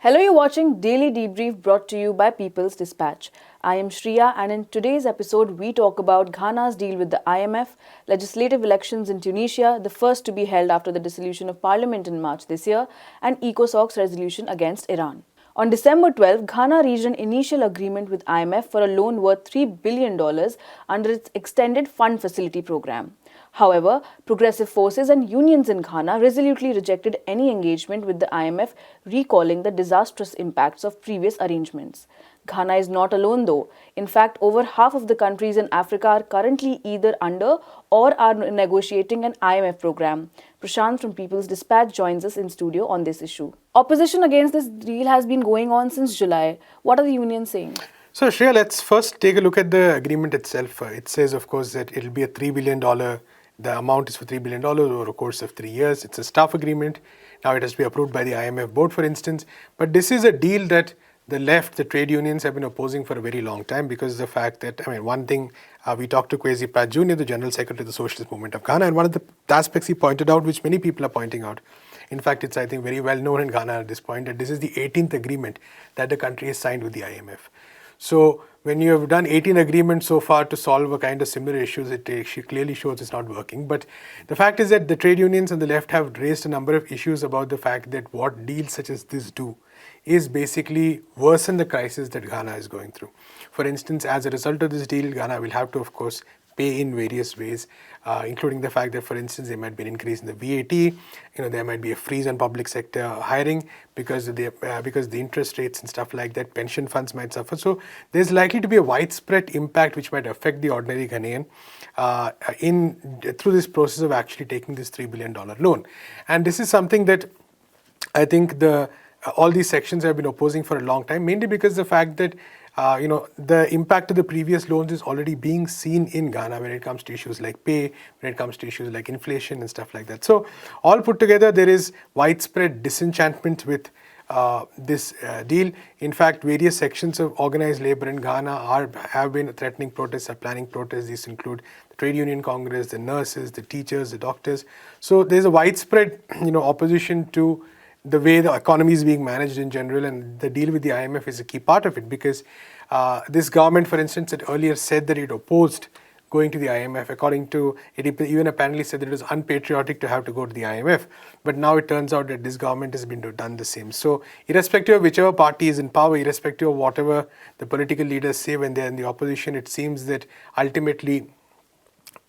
Hello, you're watching Daily Debrief brought to you by People's Dispatch. I am Shriya, and in today's episode, we talk about Ghana's deal with the IMF, legislative elections in Tunisia, the first to be held after the dissolution of parliament in March this year, and ECOSOC's resolution against Iran. On December 12, Ghana reached an initial agreement with IMF for a loan worth $3 billion under its Extended Fund Facility program. However, progressive forces and unions in Ghana resolutely rejected any engagement with the IMF, recalling the disastrous impacts of previous arrangements. Ghana is not alone though. In fact, over half of the countries in Africa are currently either under or are negotiating an IMF program. Prashant from People's Dispatch joins us in studio on this issue. Opposition against this deal has been going on since July. What are the unions saying? So, Shreya, let's first take a look at the agreement itself. It says, of course, that it'll be a $3 billion. The amount is for $3 billion over a course of 3 years. It's a staff agreement. Now it has to be approved by the IMF board, for instance. But this is a deal that the left, the trade unions have been opposing for a very long time because of the fact that, one thing, we talked to Kwesi Pratt Jr., the General Secretary of the Socialist Movement of Ghana, and one of the aspects he pointed out, which many people are pointing out, in fact, it's, I think, very well known in Ghana at this point, that this is the 18th agreement that the country has signed with the IMF. So when you have done 18 agreements so far to solve a kind of similar issues, it clearly shows it's not working. But the fact is that the trade unions and the left have raised a number of issues about the fact that what deals such as this do is basically worsen the crisis that Ghana is going through. For instance, as a result of this deal, Ghana will have to, of course, pay in various ways, including the fact that, for instance, there might be an increase in the VAT. There might be a freeze on public sector hiring because of the interest rates and stuff like that. Pension funds might suffer. So there's likely to be a widespread impact which might affect the ordinary Ghanaian through this process of actually taking this $3 billion loan. And this is something that I think all these sections have been opposing for a long time, mainly because the fact that the impact of the previous loans is already being seen in Ghana when it comes to issues like pay, when it comes to issues like inflation and stuff like that. So all put together, there is widespread disenchantment with this deal. In fact, various sections of organized labor in Ghana have been threatening protests, are planning protests. These include the Trade Union Congress, the nurses, the teachers, the doctors. So there's a widespread opposition to the way the economy is being managed in general, and the deal with the IMF is a key part of it because this government, for instance, had earlier said that it opposed going to the IMF. According to it, even apparently said that it was unpatriotic to have to go to the IMF. But now it turns out that this government has been done the same. So irrespective of whichever party is in power, irrespective of whatever the political leaders say when they're in the opposition, it seems that ultimately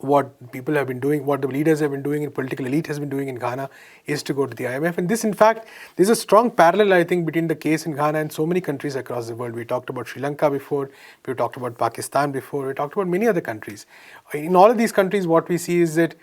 what people have been doing, what the leaders have been doing, and political elite has been doing in Ghana is to go to the IMF. And this, in fact, there's a strong parallel, I think, between the case in Ghana and so many countries across the world. We talked about Sri Lanka before, we talked about Pakistan before, we talked about many other countries. In all of these countries, what we see is that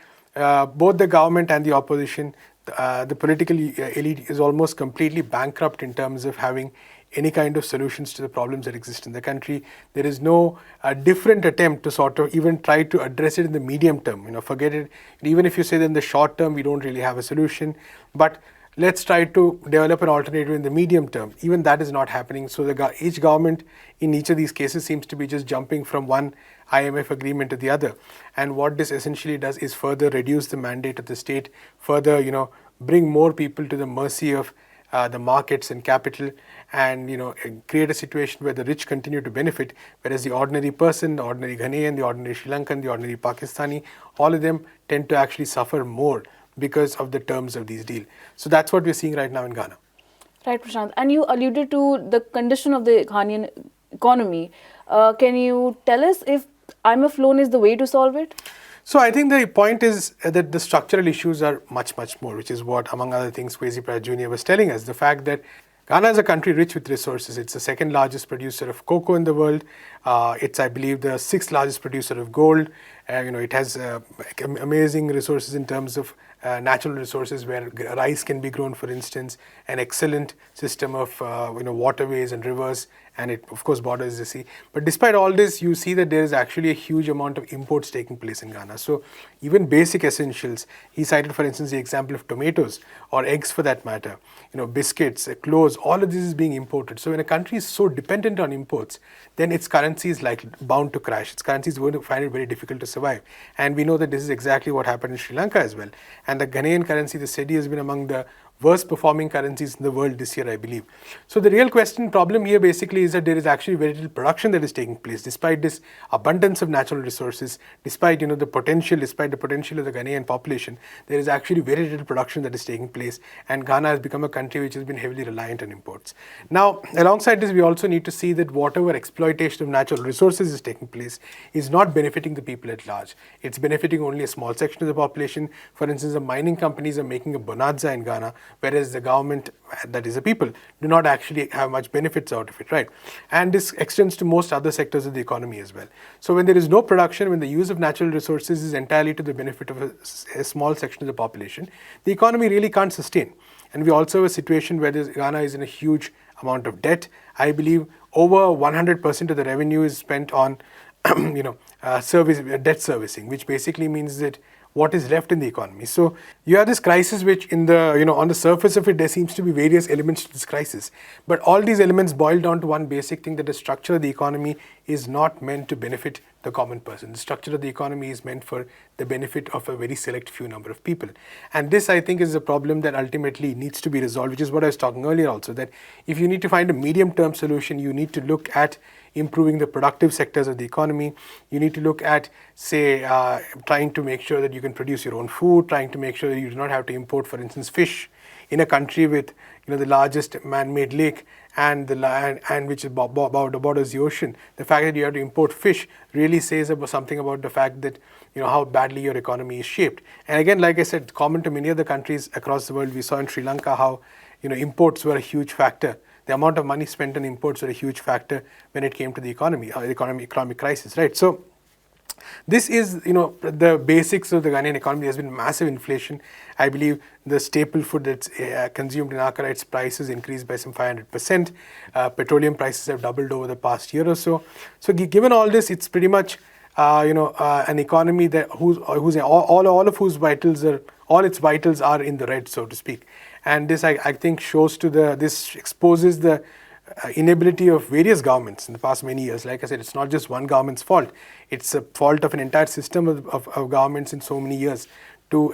both the government and the opposition, the political elite is almost completely bankrupt in terms of having any kind of solutions to the problems that exist in the country. There is no different attempt to sort of even try to address it in the medium term. Forget it. Even if you say that in the short term, we don't really have a solution, but let's try to develop an alternative in the medium term. Even that is not happening. So each government in each of these cases seems to be just jumping from one IMF agreement to the other. And what this essentially does is further reduce the mandate of the state, further, bring more people to the mercy of the markets and capital, and create a situation where the rich continue to benefit, whereas the ordinary person, the ordinary Ghanaian, the ordinary Sri Lankan, the ordinary Pakistani, all of them tend to actually suffer more because of the terms of these deals. So that's what we're seeing right now in Ghana. Right, Prashant. And you alluded to the condition of the Ghanaian economy. Can you tell us if IMF loan is the way to solve it? So I think the point is that the structural issues are much, much more, which is what, among other things, Kwesi Pratt Jr. was telling us. The fact that Ghana is a country rich with resources. It's the second largest producer of cocoa in the world. It's, I believe, the sixth largest producer of gold. It has amazing resources in terms of natural resources where rice can be grown, for instance, an excellent system of waterways and rivers, and it, of course, borders the sea. But despite all this, you see that there is actually a huge amount of imports taking place in Ghana. So even basic essentials, he cited, for instance, the example of tomatoes or eggs for that matter, biscuits, clothes, all of this is being imported. So when a country is so dependent on imports, then its currency is bound to crash. Its currency is going to find it very difficult to survive. And we know that this is exactly what happened in Sri Lanka as well. And the Ghanaian currency, the cedi, has been among the worst performing currencies in the world this year, I believe. So the real problem here basically is that there is actually very little production that is taking place, despite this abundance of natural resources, despite the potential of the Ghanaian population. There is actually very little production that is taking place, and Ghana has become a country which has been heavily reliant on imports. Now, alongside this, we also need to see that whatever exploitation of natural resources is taking place is not benefiting the people at large. It's benefiting only a small section of the population. For instance, the mining companies are making a bonanza in Ghana, whereas the government, that is the people, do not actually have much benefits out of it, right? And this extends to most other sectors of the economy as well. So when there is no production, when the use of natural resources is entirely to the benefit of a small section of the population, the economy really can't sustain. And we also have a situation where Ghana is in a huge amount of debt. I believe over 100% of the revenue is spent on debt servicing, which basically means that what is left in the economy. So you have this crisis which on the surface of it, there seems to be various elements to this crisis. But all these elements boil down to one basic thing, that the structure of the economy is not meant to benefit the common person. The structure of the economy is meant for the benefit of a very select few number of people. And this, I think, is a problem that ultimately needs to be resolved, which is what I was talking earlier also, that if you need to find a medium-term solution, you need to look at improving the productive sectors of the economy. You need to look at, say, trying to make sure that you can produce your own food, trying to make sure that you do not have to import, for instance, fish in a country with the largest man-made lake and which borders the ocean. The fact that you have to import fish really says something about the fact that how badly your economy is shaped. And again, like I said, common to many other countries across the world, we saw in Sri Lanka how imports were a huge factor. The amount of money spent on imports were a huge factor when it came to the economic crisis, right? So this is, the basics of the Ghanaian economy. There's been massive inflation. I believe the staple food that's consumed in Accra, its prices increased by some 500%. Petroleum prices have doubled over the past year or so. So given all this, it's pretty much, an economy that all its vitals are in the red, so to speak. And this, I think, this exposes the inability of various governments in the past many years. Like I said, it's not just one government's fault. It's a fault of an entire system of governments in so many years to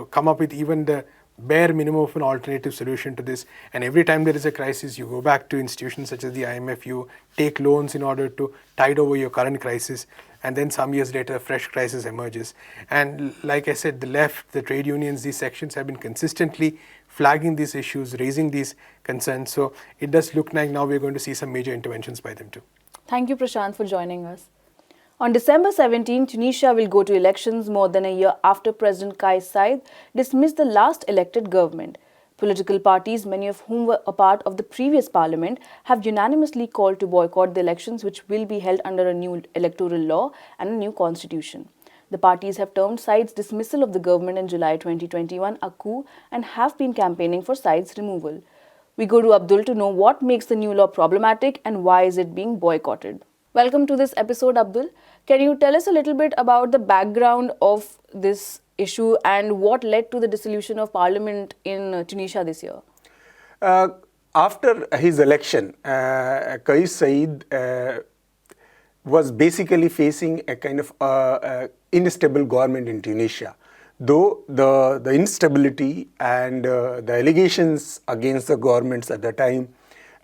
come up with even the bare minimum of an alternative solution to this. And every time there is a crisis, you go back to institutions such as the IMF, you take loans in order to tide over your current crisis, and then some years later a fresh crisis emerges. And like I said, the left, the trade unions, these sections have been consistently flagging these issues, raising these concerns. So it does look like now we're going to see some major interventions by them too. Thank you, Prashant, for joining us. On December 17, Tunisia will go to elections more than a year after President Kais Saied dismissed the last elected government. Political parties, many of whom were a part of the previous parliament, have unanimously called to boycott the elections, which will be held under a new electoral law and a new constitution. The parties have termed Saied's dismissal of the government in July 2021 a coup and have been campaigning for Saied's removal. We go to Abdul to know what makes the new law problematic and why is it being boycotted. Welcome to this episode, Abdul. Can you tell us a little bit about the background of this issue and what led to the dissolution of parliament in Tunisia this year? After his election, Kais Saied was basically facing a kind of unstable government in Tunisia. Though the instability and the allegations against the governments at the time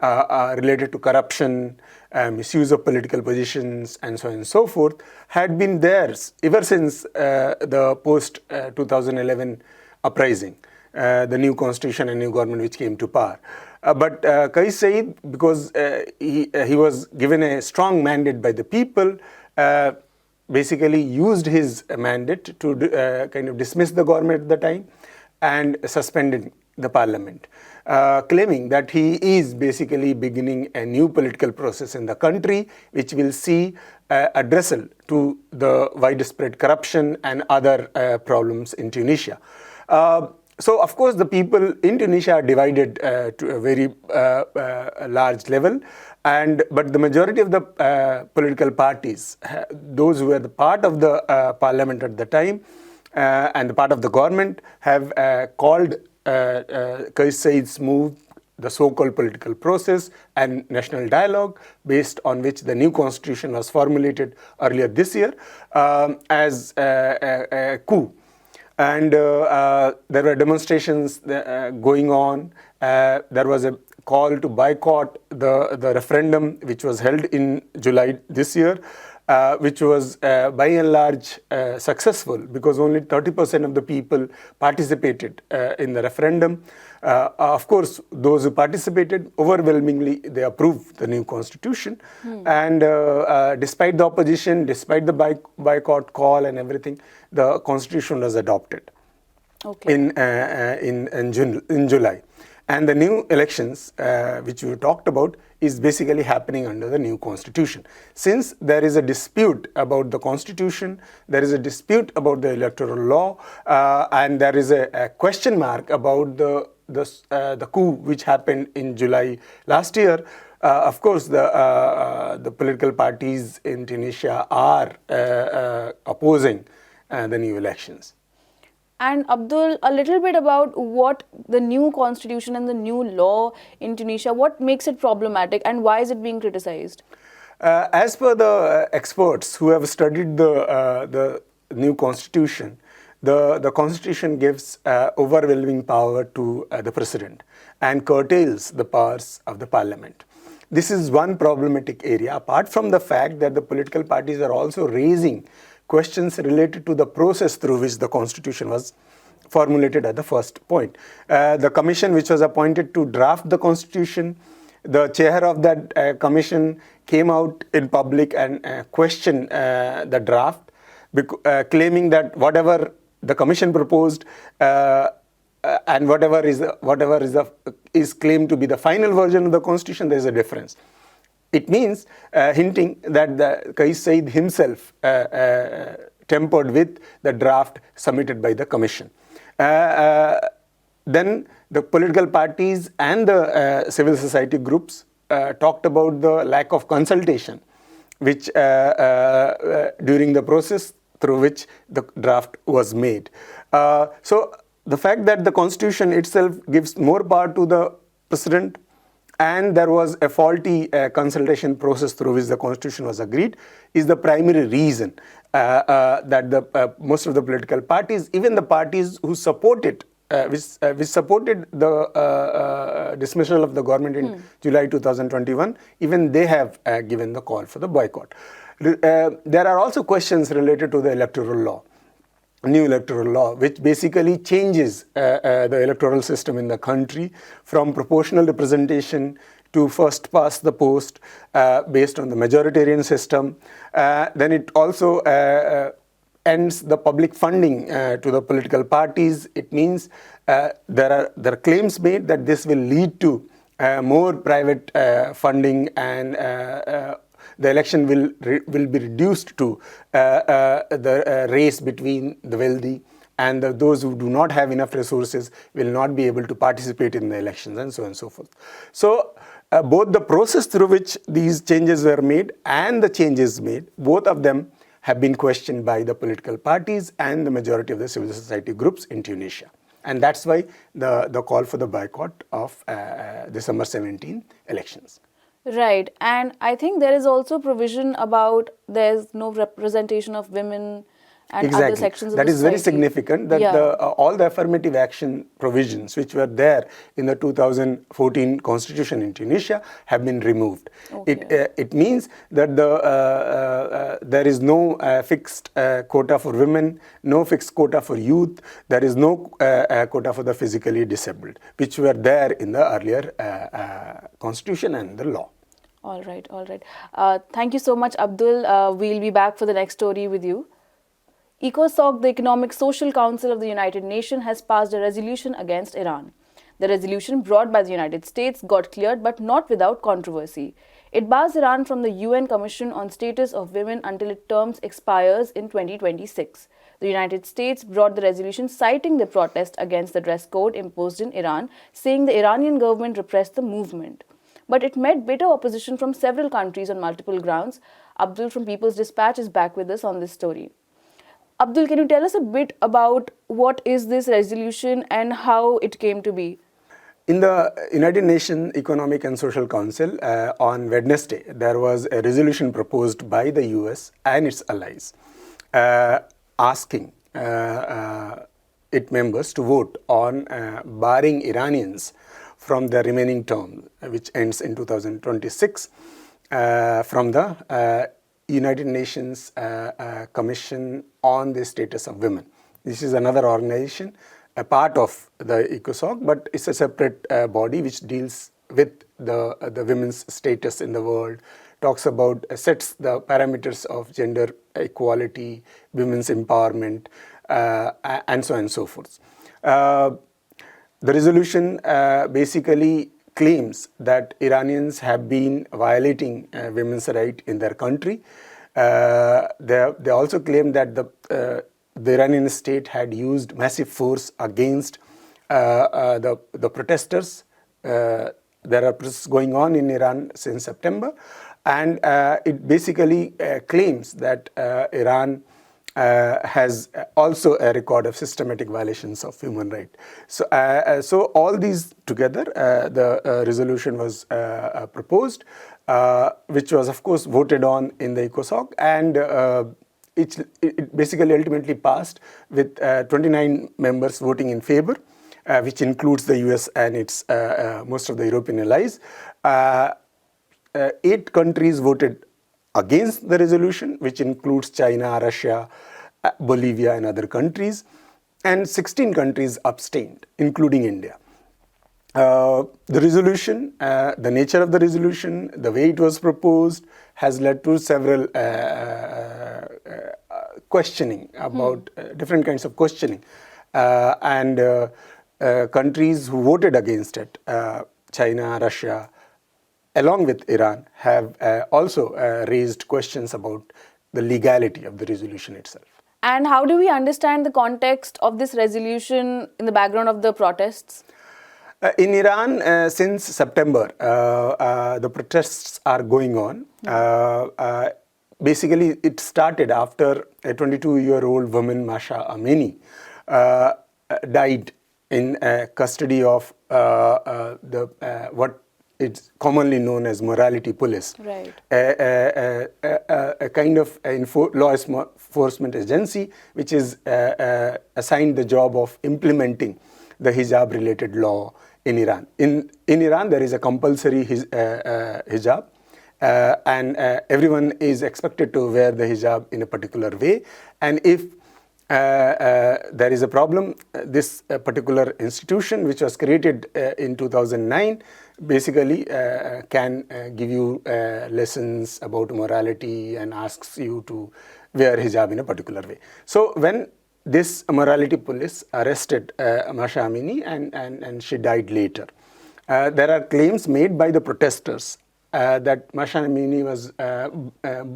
related to corruption, misuse of political positions, and so on and so forth, had been theirs ever since the post-2011 uprising, the new constitution and new government which came to power. But Kais Saied, because he was given a strong mandate by the people, basically used his mandate to kind of dismiss the government at the time and suspended the parliament, claiming that he is basically beginning a new political process in the country which will see addressal to the widespread corruption and other problems in Tunisia. So, of course, the people in Tunisia are divided to a very large level, but the majority of the political parties, those who were the part of the parliament at the time and the part of the government, have called Kais Saied's move the so-called political process and national dialogue, based on which the new constitution was formulated earlier this year, as a coup. And there were demonstrations going on. There was a call to boycott the referendum, which was held in July this year, which was by and large successful, because only 30% of the people participated in the referendum. Of course, those who participated, overwhelmingly, they approved the new constitution. And despite the opposition, despite the boycott call and everything, the constitution was adopted in July. And the new elections, which we talked about, is basically happening under the new constitution. Since there is a dispute about the constitution, there is a dispute about the electoral law, and there is a question mark about the coup which happened in July last year. Of course, the political parties in Tunisia are opposing the new elections. And Abdul, a little bit about what the new constitution and the new law in Tunisia, what makes it problematic and why is it being criticized? As per the experts who have studied the new constitution, the constitution gives overwhelming power to the president and curtails the powers of the parliament. This is one problematic area, apart from the fact that the political parties are also raising questions related to the process through which the constitution was formulated at the first point. The commission which was appointed to draft the constitution, the chair of that commission came out in public and questioned the draft, claiming that whatever the commission proposed and whatever is claimed to be the final version of the constitution, there is a difference. It means hinting that Kais Saied himself tempered with the draft submitted by the commission. Then the political parties and the civil society groups talked about the lack of consultation, which during the process through which the draft was made. So the fact that the constitution itself gives more power to the president, and there was a faulty consultation process through which the constitution was agreed, is the primary reason that most of the political parties, even the parties who support it, which supported the dismissal of the government in July 2021, even they have given the call for the boycott. There are also questions related to the electoral law. New electoral law, which basically changes the electoral system in the country from proportional representation to first past the post based on the majoritarian system. Then it also ends the public funding to the political parties. It means there are claims made that this will lead to more private funding, and the election will be reduced to the race between the wealthy, and those who do not have enough resources will not be able to participate in the elections, and so on and so forth. So both the process through which these changes were made and the changes made, both of them have been questioned by the political parties and the majority of the civil society groups in Tunisia. And that's why the call for the boycott of December 17 elections. Right, and I think there is also provision about there's no representation of women and other sections of that the is very society. significant, that all the affirmative action provisions which were there in the 2014 constitution in Tunisia have been removed. It means that there is no fixed quota for women, no fixed quota for youth, there is no quota for the physically disabled, which were there in the earlier constitution and the law. All right, all right. Thank you so much, Abdul. We'll be back for the next story with you. ECOSOC, the Economic Social Council of the United Nations, has passed a resolution against Iran. The resolution brought by the United States got cleared but not without controversy. It bars Iran from the UN Commission on Status of Women until its term expires in 2026. The United States brought the resolution citing the protest against the dress code imposed in Iran, saying the Iranian government repressed the movement. But it met bitter opposition from several countries on multiple grounds. Abdul from People's Dispatch is back with us on this story. Abdul, can you tell us a bit about what is this resolution and how it came to be? In the United Nations Economic and Social Council on Wednesday, there was a resolution proposed by the US and its allies asking its members to vote on barring Iranians from the remaining term, which ends in 2026, from the United Nations Commission on the Status of Women. This is another organization, a part of the ECOSOC, but it's a separate body which deals with the women's status in the world, talks about, sets the parameters of gender equality, women's empowerment, and so on and so forth. The resolution basically claims that Iranians have been violating women's rights in their country. They also claim that the Iranian state had used massive force against the protesters. There are protests going on in Iran since September, and it basically claims that Iran has also a record of systematic violations of human rights. So all these together, the resolution was proposed, which was of course voted on in the ECOSOC, and it basically ultimately passed with 29 members voting in favor, which includes the US and its most of the European allies. 8 countries voted against the resolution, which includes China, Russia, Bolivia, and other countries, and 16 countries abstained, including India. The resolution, the nature of the resolution, the way it was proposed, has led to several questioning about different kinds of questioning, and countries who voted against it, China, Russia, along with Iran, have also raised questions about the legality of the resolution itself. And how do we understand the context of this resolution in the background of the protests? In Iran, since September, the protests are going on. Basically, it started after a 22-year-old woman, Masha Amini, died in custody of what is commonly known as morality police, right. a kind of law enforcement agency which is assigned the job of implementing the hijab-related law in Iran. In Iran, there is a compulsory hijab, and everyone is expected to wear the hijab in a particular way. And if there is a problem, this particular institution, which was created in 2009, basically can give you lessons about morality and asks you to wear hijab in a particular way. So when this morality police arrested Masha Amini, and she died later, there are claims made by the protesters that Masha Amini was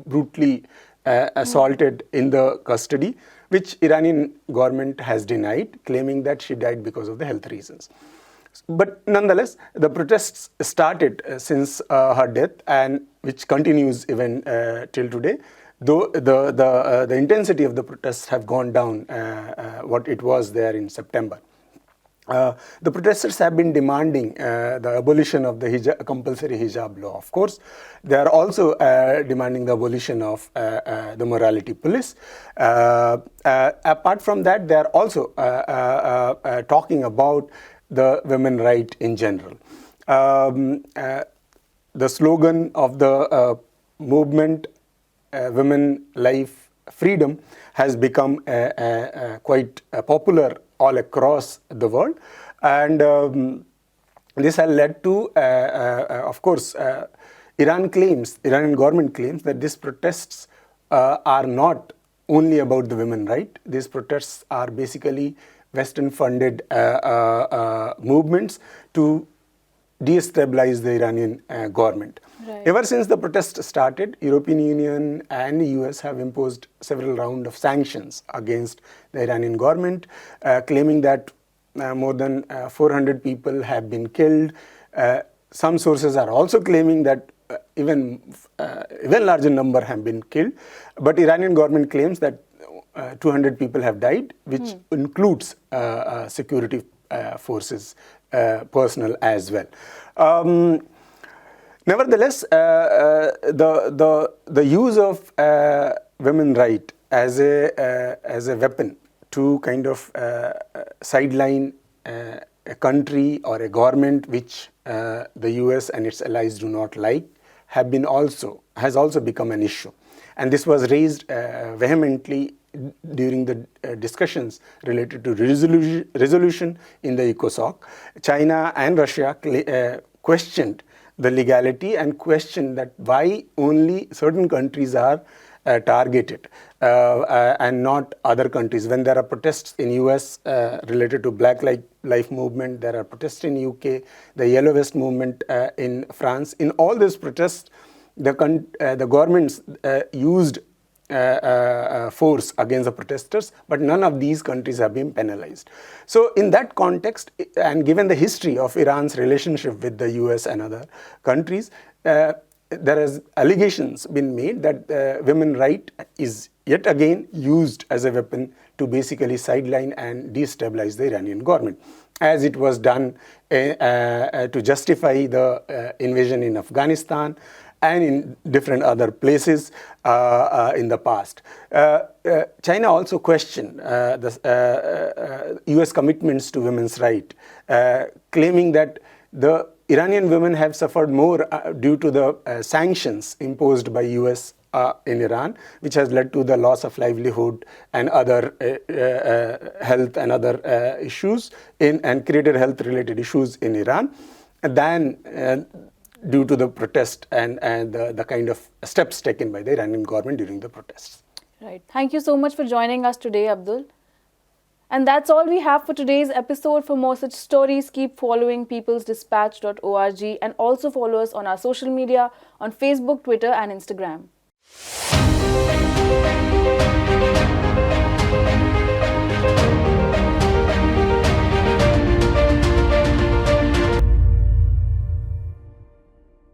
brutally assaulted in the custody, which Iranian government has denied, claiming that she died because of the health reasons. But nonetheless, the protests started since her death, and which continues even till today, though the intensity of the protests have gone down what it was there in September. The protesters have been demanding the abolition of the compulsory hijab law. Of course, they are also demanding the abolition of the morality police. Apart from that, they are also talking about the women right in general. The slogan of the movement, Women, Life, Freedom, has become quite popular all across the world, and this has led to, of course, Iranian government claims that these protests are not only about the women right. These protests are basically Western-funded movements to destabilize the Iranian government. Right. Ever since the protests started, European Union and the US have imposed several rounds of sanctions against the Iranian government, claiming that more than 400 people have been killed. Some sources are also claiming that even larger number have been killed, but Iranian government claims that 200 people have died, which includes security forces personnel as well. Nevertheless, the use of women right as a weapon to kind of sideline a country or a government which the US and its allies do not like has also become an issue. And this was raised vehemently during the discussions related to resolution in the ECOSOC. China and Russia questioned the legality and questioned that why only certain countries are targeted and not other countries. When there are protests in US related to Black Lives Movement, there are protests in UK, the Yellow Vest movement in France. In all these protests, the governments used force against the protesters, but none of these countries have been penalized. So in that context, and given the history of Iran's relationship with the US and other countries, there has allegations been made that women's right is yet again used as a weapon to basically sideline and destabilize the Iranian government, as it was done to justify the invasion in Afghanistan and in different other places in the past. China also questioned the US commitments to women's rights, claiming that the Iranian women have suffered more due to the sanctions imposed by US in Iran, which has led to the loss of livelihood and other health and other issues and created health-related issues in Iran, than due to the protest and the kind of steps taken by the Iranian government during the protests. Right. Thank you so much for joining us today, Abdul. And that's all we have for today's episode. For more such stories, keep following peoplesdispatch.org and also follow us on our social media on Facebook, Twitter and Instagram.